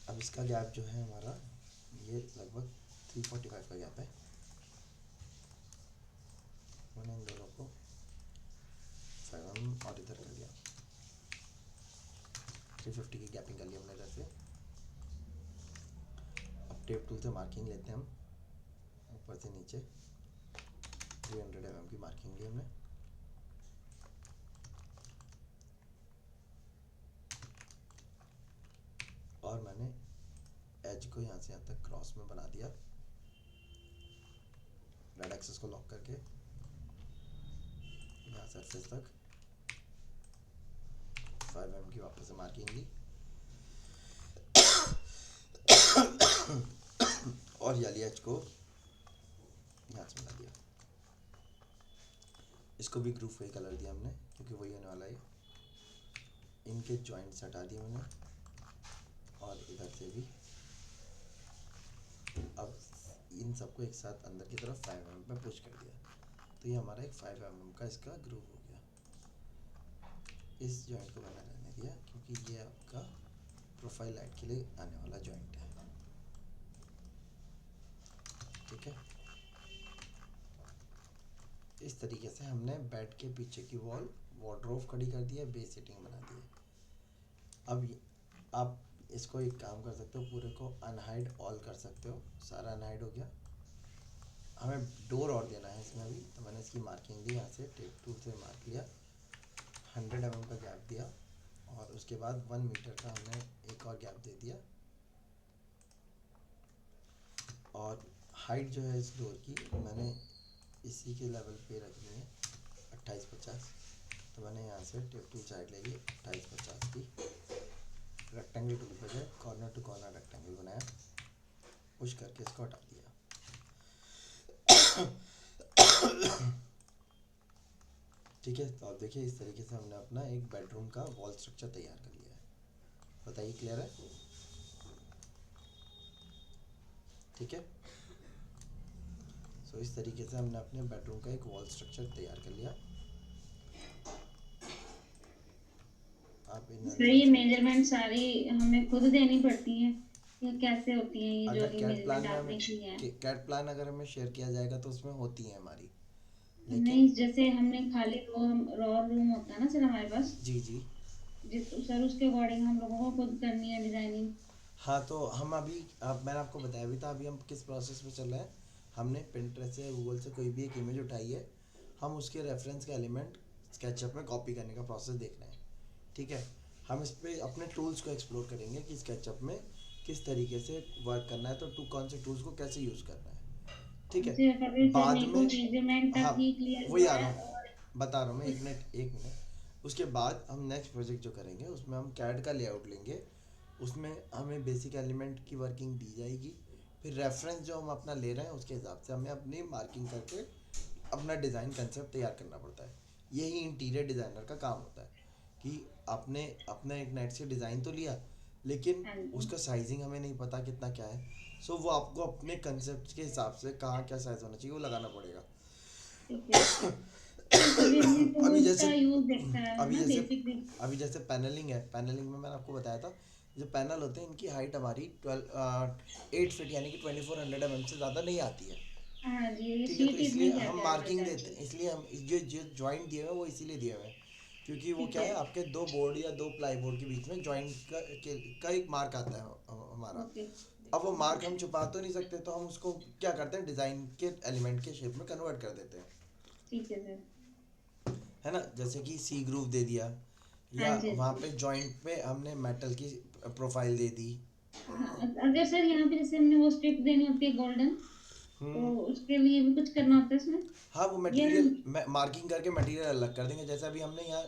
Speaker 1: अब इसका गैप जो है हमारा ये लगभग 345 का गैप है। मैंने इन दोनों को 5 mm और इधर कर दिया, 350 की गैपिंग कर ली हमने इधर से। अब टेप टूल से मार्किंग लेते हैं हम, ऊपर से नीचे 300 mm की मार्किंग ली हमने, और मैंने एज को यहाँ से यहाँ तक क्रॉस में बना दिया, रेड एक्सेस को लॉक करके यहाँ सरफेस तक 5 mm की वापस से मार्किंग ली, और याली एज को यहाँ से बना दिया। इसको भी ग्रूव वही कलर दिया हमने, क्योंकि वही होने वाला है। इनके जॉइंट्स हटा दिए मैंने, और इधर से भी। अब इन सबको एक साथ अंदर की तरफ 5 mm पे पुश कर दिया, तो ये हमारा एक 5 mm का इसका ग्रूव हो गया। इस जॉइंट को मैंने रहने दिया, क्योंकि ये आपका प्रोफाइल लाइट के लिए आने वाला जॉइंट है। ठीक है, इस तरीके से हमने बेड के पीछे की वॉल वार्डरोब खड़ी कर दी है, बेस सीटिंग बना दी है। अब आप इसको एक काम कर सकते हो, पूरे को अनहाइड ऑल कर सकते हो, सारा अनहाइड हो गया। हमें डोर और देना है इसमें अभी, तो मैंने इसकी मार्किंग दी, यहाँ से टेप टूल से मार्क लिया, 100 mm का गैप दिया, और उसके बाद 1 मीटर का हमने एक और गैप दे दिया। और हाइट जो है इस डोर की मैंने इसी के लेवल पे रखनी है 28-50। तो मैंने यहाँ से टेप टूल साइड ले ली 28-50 की, रेक्टेंगल टूल पे गए, कॉर्नर टू कॉर्नर रेक्टेंगल बनाया, पुश करके इसको हटा दिया। ठीक है, तो आप देखिए इस तरीके से हमने अपना एक बेडरूम का वॉल स्ट्रक्चर तैयार कर लिया है। बताइए क्लियर है? ठीक है, सो इस तरीके से हमने अपने बेडरूम का एक वॉल स्ट्रक्चर तैयार कर लिया। आप
Speaker 3: सर ये मेजरमेंट सारी हमें खुद देनी पड़ती है या कैसे होती है ये जो
Speaker 1: अगर कैट प्लान
Speaker 3: मेजरमेंट
Speaker 1: में
Speaker 3: आपने
Speaker 1: हमें
Speaker 3: की है?
Speaker 1: कैट प्लान अगर हमें शेयर किया जाएगा तो उसमें होती है हमारी,
Speaker 3: नहीं,
Speaker 1: लेकिन
Speaker 3: जैसे हमने खाली रॉ रूम होता है ना सर हमारे पास,
Speaker 1: जी जी
Speaker 3: सर उसके अकॉर्डिंग हम लोगों को खुद करनी है डिजाइनिंग।
Speaker 1: हाँ, तो हम अभी मैंने आपको बताया भी था, अभी हम किस प्रोसेस में चल रहे हैं। हमने पिंटरेस्ट से गूगल से कोई भी एक इमेज उठाई है, हम उसके रेफरेंस का एलिमेंट स्केचअप में कॉपी करने का प्रोसेस देख रहे हैं। ठीक है, हम इस पे अपने टूल्स को एक्सप्लोर करेंगे कि स्केचअप में किस तरीके से वर्क करना है, तो कौन से टूल्स को कैसे यूज़ करना है। ठीक है,
Speaker 3: जी अगर सर
Speaker 1: बाद
Speaker 3: मेरे को
Speaker 1: में
Speaker 3: मेजरमेंट
Speaker 1: हाँ,
Speaker 3: तक ही क्लियर
Speaker 1: वही
Speaker 3: हुआ
Speaker 1: आ
Speaker 3: है
Speaker 1: रहा हूँ,
Speaker 3: और
Speaker 1: बता रहा हूँ मैं,
Speaker 3: उस
Speaker 1: एक मिनट। उसके बाद हम नेक्स्ट प्रोजेक्ट जो करेंगे उसमें हम कैड का लेआउट लेंगे, उसमें हमें बेसिक एलिमेंट की वर्किंग दी जाएगी, फिर रेफरेंस जो हम अपना ले रहे हैं उसके हिसाब से हमें अपनी मार्किंग करके अपना डिज़ाइन कंसेप्ट तैयार करना पड़ता है। यही इंटीरियर डिज़ाइनर का काम होता है कि आपने अपना एक नेट से डिज़ाइन तो लिया, लेकिन
Speaker 3: हाँ जी
Speaker 1: उसका साइजिंग हमें नहीं पता कितना क्या है, सो वो आपको अपने कंसेप्ट के हिसाब से कहाँ क्या साइज़ होना चाहिए वो लगाना पड़ेगा।
Speaker 3: ठीक है सर। सभी हमने
Speaker 1: अभी
Speaker 3: टूल्स
Speaker 1: जैसे
Speaker 3: का यूज देखा है
Speaker 1: अभी
Speaker 3: ना
Speaker 1: जैसे
Speaker 3: बेसिक।
Speaker 1: अभी जैसे पैनलिंग है, पैनलिंग में मैंने आपको बताया था, जो पैनल होते हैं इनकी हाइट हमारी 8 फीट यानी कि 2400 mm से ज़्यादा नहीं आती है।
Speaker 3: हाँ जी ये
Speaker 1: ठीक है, तो
Speaker 3: शीट
Speaker 1: इसलिए
Speaker 3: इतनी क्या
Speaker 1: हम
Speaker 3: क्या
Speaker 1: मार्किंग
Speaker 3: बताया
Speaker 1: देते
Speaker 3: जी।
Speaker 1: हैं, इसलिए हम जो जो जॉइंट दिए हुए हैं वो इसीलिए दिए हुए हैं क्योंकि वो
Speaker 3: ठीक
Speaker 1: क्या
Speaker 3: है।
Speaker 1: है, आपके दो बोर्ड या दो प्लाई बोर्ड के बीच में जॉइंट का एक मार्क आता है हमारा।
Speaker 3: ओके
Speaker 1: अब वो मार्क हम छुपा तो नहीं सकते, तो हम उसको क्या करते हैं, डिज़ाइन के एलिमेंट के शेप में कन्वर्ट कर देते हैं,
Speaker 3: ठीक है सर।
Speaker 1: है ना। जैसे कि सी ग्रूव दे दिया,
Speaker 3: हाँ
Speaker 1: या
Speaker 3: जी
Speaker 1: वहाँ
Speaker 3: जी।
Speaker 1: पे जॉइंट पे हमने मेटल की प्रोफाइल दे दी।
Speaker 3: हाँ अगर सर यहाँ पे जैसे हमने वो स्ट्रिप देनी होती है गोल्डन, तो
Speaker 1: हम्म
Speaker 3: उसके लिए भी कुछ करना होता है इसमें?
Speaker 1: हाँ, वो
Speaker 3: ये
Speaker 1: मटेरियल मार्किंग करके मटेरियल अलग कर देंगे। जैसे अभी हमने यहाँ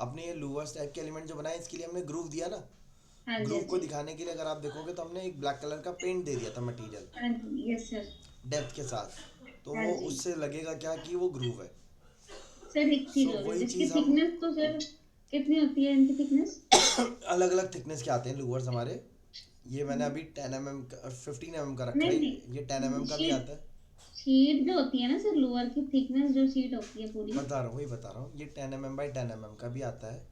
Speaker 1: अपने ये लूवर्स टाइप के एलिमेंट जो बनाए, इसके लिए हमने ग्रूव दिया ना,
Speaker 3: हाँ जी
Speaker 1: ग्रूव
Speaker 3: हाँ
Speaker 1: को
Speaker 3: जी।
Speaker 1: दिखाने के लिए अगर आप देखोगे तो हमने एक ब्लैक कलर का पेंट दे दिया था मटेरियल
Speaker 3: हाँ जी यस सर।
Speaker 1: डेप्थ के साथ, तो
Speaker 3: हाँ
Speaker 1: वो
Speaker 3: जी
Speaker 1: उससे लगेगा क्या कि वो ग्रूव है।
Speaker 3: सर एक चीज
Speaker 1: सो
Speaker 3: और है
Speaker 1: वही
Speaker 3: जिसकी
Speaker 1: चीज़ हम
Speaker 3: थिकनेस तो सर कितनी होती है इनकी थिकनेस?
Speaker 1: अलग अलग थिकनेस के आते हैं लूवर्स हमारे। ये मैंने अभी 10 mm का 15 mm का रखा
Speaker 3: नहीं
Speaker 1: है, ये 10 mm
Speaker 3: नहीं
Speaker 1: का भी आता है।
Speaker 3: शीट जो होती है ना सर, लोअर की थिकनेस जो शीट होती है पूरी।
Speaker 1: बता रहा हूँ, वही बता रहा हूँ, ये 10 mm बाई 10 mm का भी आता है,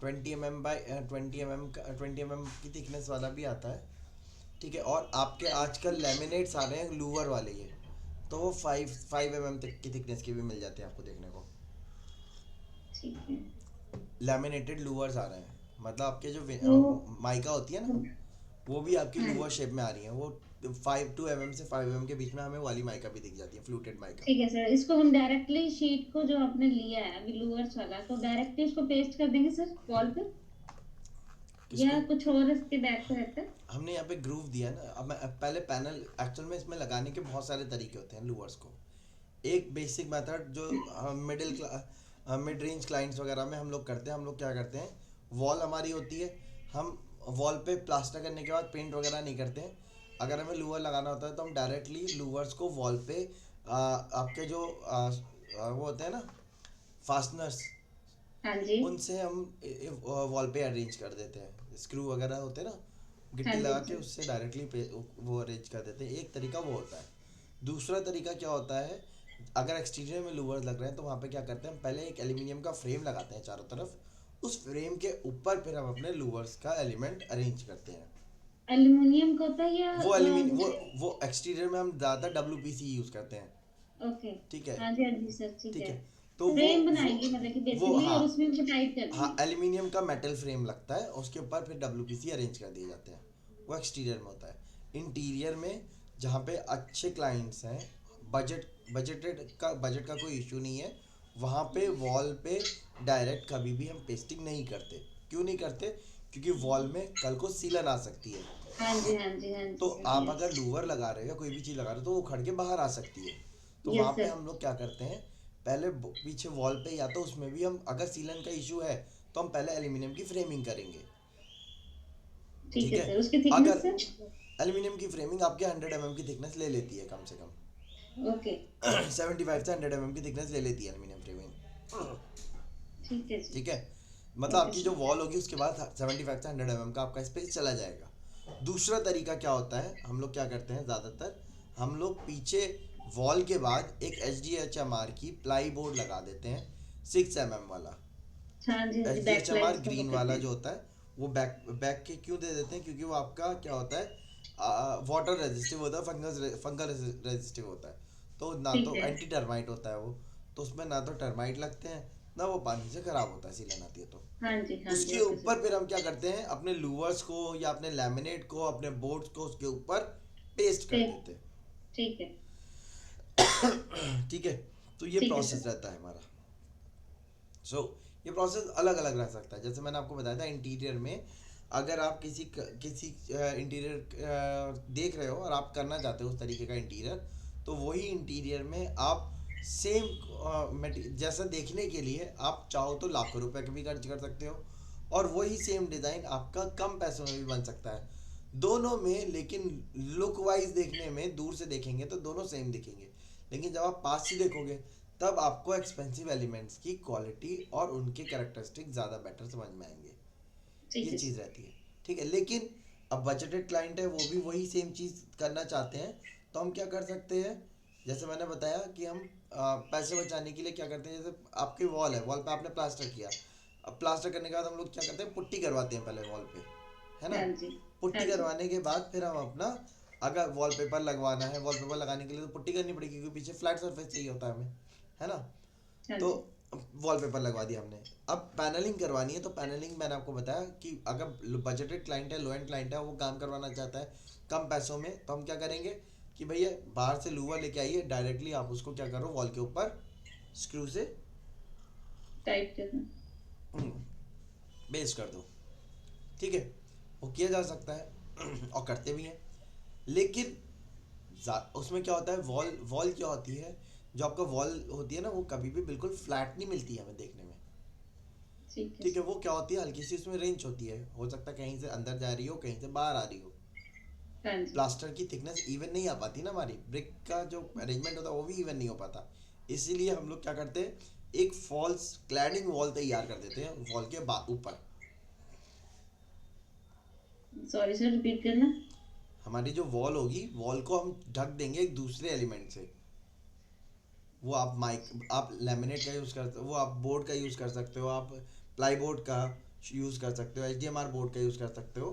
Speaker 1: 20 mm बाई 20 mm का 20 mm की थिकनेस वाला भी आता है। ठीक है, और आपके आजकल लेमिनेट्स आ रहे हैं लूवर वाले, ये तो वो 5 mm तक की थिकनेस के भी मिल जाते हैं आपको देखने को।
Speaker 3: ठीक है।
Speaker 1: लैमिनेटेड लूवर्स आ रहे हैं, मतलब आपके जो
Speaker 3: तो
Speaker 1: माइका होती है ना, वो भी आपकी
Speaker 3: हाँ
Speaker 1: लूवर शेप में आ रही है। वो 2 mm से 5 mm के बीच में हमें वाली माइका भी दिख जाती है, फ्लूटेड माइका।
Speaker 3: ठीक है सर, इसको हम डायरेक्टली शीट को जो आपने लिया है अभी लूवर्स वाला, तो डायरेक्टली इसको पेस्ट कर देंगे सर वॉल पे, या
Speaker 1: किसको?
Speaker 3: कुछ और इसके बैक पे रहता है?
Speaker 1: हमने यहाँ पे ग्रूव दिया ना, अब मैं पहले पैनल एक्चुअल में इसमें लगाने के बहुत सारे तरीके होते हैं लूवर्स को। एक बेसिक मेथड जो मिड रेंज क्लाइंट्स वगैरह में हम लोग करते हैं, हम लोग क्या करते हैं, वॉल हमारी होती है, हम वॉल पे प्लास्टर करने के बाद पेंट वगैरह नहीं करते हैं। अगर हमें लूवर लगाना होता है तो हम डायरेक्टली लूवर्स को वॉल पे आपके जो वो होते हैं ना फास्टनर्स,
Speaker 3: हाँ जी
Speaker 1: उनसे हम वॉल पे अरेंज कर देते हैं। स्क्रू वगैरह होते हैं ना,
Speaker 3: हाँ
Speaker 1: गिट्टी
Speaker 3: जी
Speaker 1: लगा के
Speaker 3: सर।
Speaker 1: उससे डायरेक्टली वो अरेंज कर देते हैं। एक तरीका वो होता है। दूसरा तरीका क्या होता है, अगर एक्सटीरियर में लूवर्स लग रहे हैं तो वहाँ पे क्या करते हैं, पहले एक एल्यूमिनियम का फ्रेम लगाते हैं चारों तरफ, उस फ्रेम के ऊपर फिर हम अपने लूवर्स का एलिमेंट अरेंज करते हैं।
Speaker 3: एल्युमिनियम का होता है या
Speaker 1: वो एल्यूमिनियम
Speaker 3: जैसे?
Speaker 1: वो एक्सटीरियर में हम ज़्यादातर WPC यूज़ करते हैं।
Speaker 3: ओके।
Speaker 1: ठीक है,
Speaker 3: हाँ जी हाँ जी सर ठीक
Speaker 1: ठीक
Speaker 3: है।
Speaker 1: है, तो
Speaker 3: फ्रेम बनाएंगे मतलब कि
Speaker 1: वो
Speaker 3: बेसिकली,
Speaker 1: हाँ
Speaker 3: और उसमें उसको टाइट
Speaker 1: हाँ,
Speaker 3: करनी है।
Speaker 1: एल्यूमिनियम का मेटल फ्रेम लगता है, उसके ऊपर फिर WPC अरेंज कर दिए जाते हैं। वो एक्सटीरियर में होता है। इंटीरियर में जहाँ पे अच्छे क्लाइंट्स हैं, बजट का कोई इशू नहीं है। वहाँ पे वॉल पे डायरेक्ट कभी भी हम पेस्टिंग नहीं करते। क्यों नहीं करते? क्योंकि वॉल में कल को सीलन आ सकती है।
Speaker 3: हाँ जी, हाँ जी, हाँ
Speaker 1: तो
Speaker 3: जी,
Speaker 1: आप अगर
Speaker 3: यस,
Speaker 1: लूवर लगा रहे हो या कोई भी चीज़ लगा रहे हो तो वो उखड़ के बाहर आ सकती है। तो वहाँ
Speaker 3: यस
Speaker 1: पे
Speaker 3: सर।
Speaker 1: हम लोग क्या करते हैं, पहले पीछे वॉल पे या तो उसमें भी हम अगर सीलन का इशू है तो हम पहले एल्यूमिनियम की फ्रेमिंग करेंगे।
Speaker 3: ठीक
Speaker 1: ठीक
Speaker 3: है
Speaker 1: है।
Speaker 3: सर, उसकी थिकनेस
Speaker 1: अगर
Speaker 3: सर।
Speaker 1: एल्यूमिनियम की फ्रेमिंग आपके 100 mm की थिकनेस ले लेती है कम से कम।
Speaker 3: ओके।
Speaker 1: 75 से 100 mm की थिकनेस ले लेती है एल्यूमिनियम फ्रेमिंग।
Speaker 3: ठीक है जी।
Speaker 1: ठीक है। मतलब
Speaker 3: ओके
Speaker 1: आपकी जो
Speaker 3: सर।
Speaker 1: वॉल होगी उसके बाद 75 से 100 mm का आपका स्पेस चला जाएगा। दूसरा तरीका क्या होता है, हम लोग क्या करते हैं ज़्यादातर, हम लोग पीछे वॉल के बाद एक HDHMR की प्लाई बोर्ड लगा देते हैं, 6 mm वाला।
Speaker 3: हाँ जी, हाँ जी,
Speaker 1: H D
Speaker 3: back
Speaker 1: H M
Speaker 3: ply
Speaker 1: R
Speaker 3: जिसको
Speaker 1: ग्रीन
Speaker 3: कहते
Speaker 1: वाला
Speaker 3: हैं।
Speaker 1: जो होता है वो बैक बैक के क्यों दे देते हैं, क्योंकि वो आपका क्या होता है, वाटर रेजिस्टिव होता है, फंगल रेजिस्टिव होता है। तो ना
Speaker 3: ठीक
Speaker 1: तो
Speaker 3: है।
Speaker 1: एंटी टर्माइट होता है वो, तो उसमें ना तो टर्माइट लगते हैं ना वो पानी से खराब होता है सीलन आती है तो।
Speaker 3: हाँ जी, हाँ जी,
Speaker 1: उसके
Speaker 3: ओके सर।
Speaker 1: ऊपर फिर हम क्या करते हैं, अपने लूवर्स को या अपने लैमिनेट को, अपने बोर्ड्स को उसके ऊपर पेस्ट कर
Speaker 3: ठीक।
Speaker 1: देते हैं।
Speaker 3: ठीक है।
Speaker 1: ठीक है। तो ये
Speaker 3: ठीक है
Speaker 1: प्रोसेस
Speaker 3: सर।
Speaker 1: रहता है हमारा। सो ये प्रोसेस अलग अलग रह सकता है। जैसे मैंने आपको बताया था इंटीरियर में, अगर आप किसी इंटीरियर देख रहे हो और आप करना चाहते हो उस तरीके का इंटीरियर, तो वही इंटीरियर में आप सेम जैसा देखने के लिए आप चाहो तो लाखों रुपए के भी खर्च कर सकते हो, और वही सेम डिज़ाइन आपका कम पैसों में भी बन सकता है दोनों में। लेकिन लुक वाइज देखने में दूर से देखेंगे तो दोनों सेम दिखेंगे, लेकिन जब आप पास से देखोगे तब आपको एक्सपेंसिव एलिमेंट्स की क्वालिटी और उनके कैरेक्टरिस्टिक ज़्यादा बेटर समझ में आएंगे।
Speaker 3: ठीक
Speaker 1: ये
Speaker 3: है
Speaker 1: चीज़
Speaker 3: सर।
Speaker 1: रहती है। ठीक है। लेकिन अब बजटेड क्लाइंट है, वो भी वही सेम चीज़ करना चाहते हैं, तो हम क्या कर सकते हैं, जैसे मैंने बताया कि हम पैसे बचाने के लिए क्या करते हैं, जैसे आपकी वॉल है, वॉल पे आपने प्लास्टर किया, अब प्लास्टर करने के बाद हम लोग क्या करते हैं, पुट्टी करवाते हैं पहले वॉल पे, है ना।
Speaker 3: हाँ जी। हाँ
Speaker 1: पुट्टी
Speaker 3: जी।
Speaker 1: करवाने के बाद फिर हम अपना, अगर वॉलपेपर लगवाना है, वॉलपेपर लगाने के लिए तो पुट्टी करनी पड़ेगी क्योंकि पीछे फ्लैट सरफेस चाहिए होता है हमें, है ना।
Speaker 3: हाँ
Speaker 1: तो
Speaker 3: जी।
Speaker 1: वॉलपेपर लगवा दिया हमने। अब पैनलिंग करवानी है, तो पैनलिंग मैंने आपको बताया कि अगर बजटेड क्लाइंट है, लो एंड क्लाइंट है, वो काम करवाना चाहता है कम पैसों में, तो हम क्या करेंगे कि भैया बाहर से लूवर लेके आइए, डायरेक्टली आप उसको क्या करो, वॉल के ऊपर स्क्रू से
Speaker 3: टाइप करना।
Speaker 1: बेस कर दो। ठीक है। वो किया जा सकता है और करते भी हैं। लेकिन उसमें क्या होता है, वॉल वॉल क्या होती है, जो आपका वॉल होती है ना, वो कभी भी बिल्कुल फ्लैट नहीं मिलती है हमें देखने में।
Speaker 3: ठीक है
Speaker 1: ठीक है।
Speaker 3: सर।
Speaker 1: वो क्या होती है, हल्की सी उसमें रेंज होती है, हो सकता है कहीं से अंदर जा रही हो, कहीं से बाहर आ रही हो।
Speaker 3: हाँ जी।
Speaker 1: प्लास्टर की थिकनेस इवन नहीं आ पाती ना, हमारी ब्रिक का जो अरेंजमेंट होता है वो भी इवन नहीं हो पाता। इसीलिए हम लोग क्या करते हैं, एक फॉल्स क्लैडिंग वॉल तैयार कर देते हैं वॉल के ऊपर।
Speaker 3: सॉरी सर, रिपीट करना।
Speaker 1: हमारी जो वॉल होगी, वॉल को हम ढक देंगे एक दूसरे एलिमेंट से। वो आप लेमिनेट का यूज़ करते हो, वो आप बोर्ड का यूज़ कर सकते हो, आप प्लाई बोर्ड का यूज़ कर सकते हो, HDMR बोर्ड का यूज़ कर सकते हो।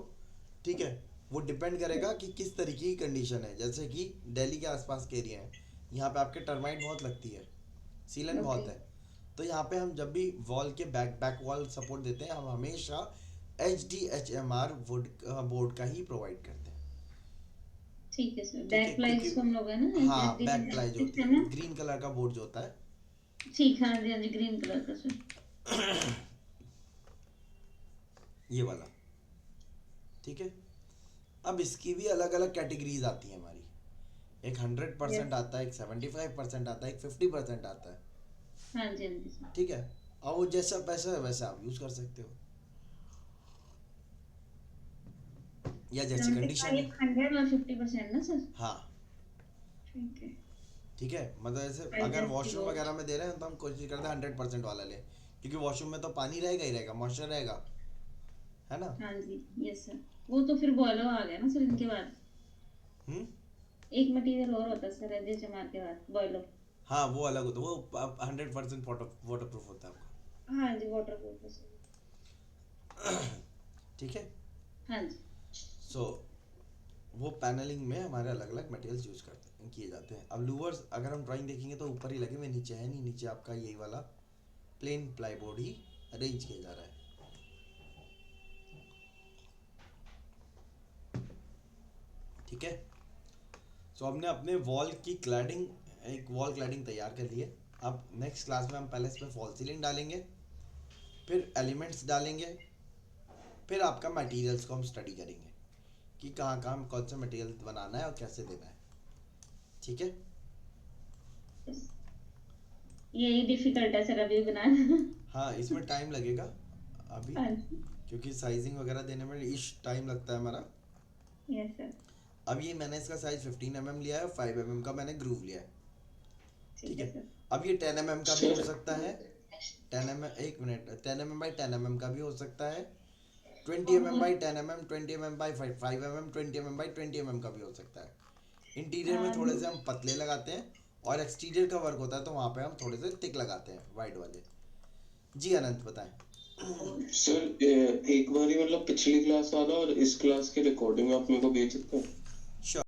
Speaker 1: ठीक है। वो डिपेंड करेगा कि किस तरीके की कंडीशन है। जैसे कि दिल्ली के आसपास के एरिया है, यहाँ पे आपके टर्माइट बहुत लगती है, सीलन
Speaker 3: ओके।
Speaker 1: बहुत है। तो यहाँ पे हम जब भी वॉल के बैक वॉल सपोर्ट देते हैं, हम हमेशा HDHMR वुड बोर्ड का ही प्रोवाइड करते हैं।
Speaker 3: ठीक है सर,
Speaker 1: ठीक है।
Speaker 3: बैक प्लाई
Speaker 1: क्योंकि
Speaker 3: जिसको हम लोग है ना,
Speaker 1: हाँ,
Speaker 3: एच
Speaker 1: बैक प्लाई जो
Speaker 3: डी
Speaker 1: होती
Speaker 3: है
Speaker 1: है,
Speaker 3: ना।
Speaker 1: ग्रीन कलर का बोर्ड जो होता है,
Speaker 3: ठीक, हाँ जी, हाँ जी, ग्रीन कलर का सर।
Speaker 1: ये वाला। ठीक है। अब इसकी भी अलग अलग कैटेगरीज आती हैं हमारी। एक 100%
Speaker 3: यस।
Speaker 1: आता है, एक 75% आता है, एक 50% आता है।
Speaker 3: हाँ जी, हाँ जी सर।
Speaker 1: ठीक है। और वो जैसा पैसा है वैसा आप यूज़ कर सकते हो, या जैसी कंडीशन है।
Speaker 3: 75, 100 और 50% ना सर।
Speaker 1: हाँ।
Speaker 3: ठीक है।
Speaker 1: ठीक है। मतलब जैसे
Speaker 3: फाइव
Speaker 1: अगर
Speaker 3: एस
Speaker 1: वॉशरूम
Speaker 3: वोल्ट।
Speaker 1: वगैरह में दे रहे हैं तो हम कोशिश करते हैं 100% वाला लें, क्योंकि वॉशरूम में तो पानी रहेगा ही रहेगा, मॉइस्चर रहेगा, है ना।
Speaker 3: हाँ जी। Yes sir. वो तो फिर बॉयलर आ गया ना सर इनके बाद।
Speaker 1: हम्म।
Speaker 3: एक मटेरियल और होता है सर, एचडीएचएमआर के बाद बॉयलर।
Speaker 1: हाँ, वो अलग होता है, वो 100% वाटर प्रूफ होता है आपका।
Speaker 3: हाँ जी, वाटर प्रूफ है सर।
Speaker 1: ठीक है।
Speaker 3: हाँ जी।
Speaker 1: सो वो पैनलिंग में हमारे अलग अलग मटेरियल्स यूज़ करते हैं, किए जाते हैं। अब लूवर्स अगर हम ड्राइंग देखेंगे तो ऊपर ही लगे हुए, नीचे है नहीं, नीचे आपका यही वाला प्लेन प्लाईबोर्ड ही अरेंज किया जा रहा है। ठीक है। सो हमने अपने वॉल की क्लैडिंग एक वॉल क्लैडिंग तैयार कर लिए। अब नेक्स्ट क्लास में हम पहले इसमें फॉल सीलिंग डालेंगे, फिर एलिमेंट्स डालेंगे, फिर आपका मटेरियल्स को हम स्टडी करेंगे कि कहाँ कहाँ कौन सा मटेरियल बनाना है और कैसे देना है। ठीक है,
Speaker 3: यही डिफिकल्ट है सर अभी बनाना।
Speaker 1: हाँ इसमें टाइम लगेगा अभी,
Speaker 3: हाँ जी,
Speaker 1: क्योंकि साइजिंग वगैरह देने में इश टाइम लगता है हमारा।
Speaker 3: Yes sir.
Speaker 1: अब ये मैंने इसका साइज 15 mm लिया है, 5 mm का मैंने ग्रूव लिया है।
Speaker 3: ठीक
Speaker 1: ठीक
Speaker 3: है
Speaker 1: है,
Speaker 3: सर।
Speaker 1: अब ये 10 mm का भी हो
Speaker 2: सर
Speaker 1: सकता है, 10 mm, एक मिनट, 10 mm बाई 10 mm का भी हो सकता है, 20 mm by 10 mm, 20 mm by 5 mm, 20 mm by 20 mm का भी हो सकता है। इंटीरियर में थोड़े से हम पतले लगाते हैं और एक्सटीरियर का वर्क होता है तो वहाँ पे हम थोड़े से थिक लगाते हैं, वाइड वाले। जी अनंत बताएं।
Speaker 2: सर एक बार ही मतलब पिछली क्लास वाला और इस क्लास के रिकॉर्डिंग आप मेरे को भेज सकते हैं?